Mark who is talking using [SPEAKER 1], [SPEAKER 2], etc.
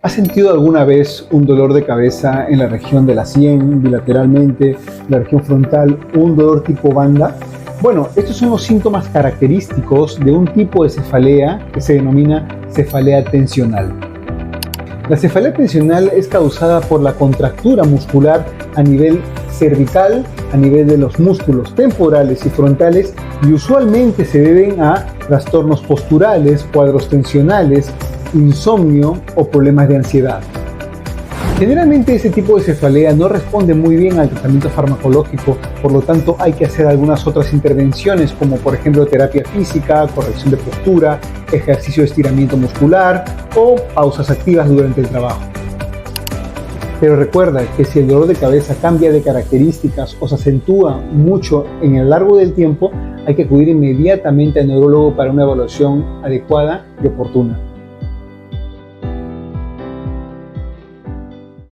[SPEAKER 1] ¿Has sentido alguna vez un dolor de cabeza en la región de la sien, bilateralmente, la región frontal, un dolor tipo banda? Bueno, estos son los síntomas característicos de un tipo de cefalea que se denomina cefalea tensional. La cefalea tensional es causada por la contractura muscular a nivel cervical, a nivel de los músculos temporales y frontales, y usualmente se deben a trastornos posturales, cuadros tensionales, insomnio o problemas de ansiedad. Generalmente este tipo de cefalea no responde muy bien al tratamiento farmacológico, por lo tanto hay que hacer algunas otras intervenciones como por ejemplo terapia física, corrección de postura, ejercicio de estiramiento muscular o pausas activas durante el trabajo. Pero recuerda que si el dolor de cabeza cambia de características o se acentúa mucho en el largo del tiempo, hay que acudir inmediatamente al neurólogo para una evaluación adecuada y oportuna.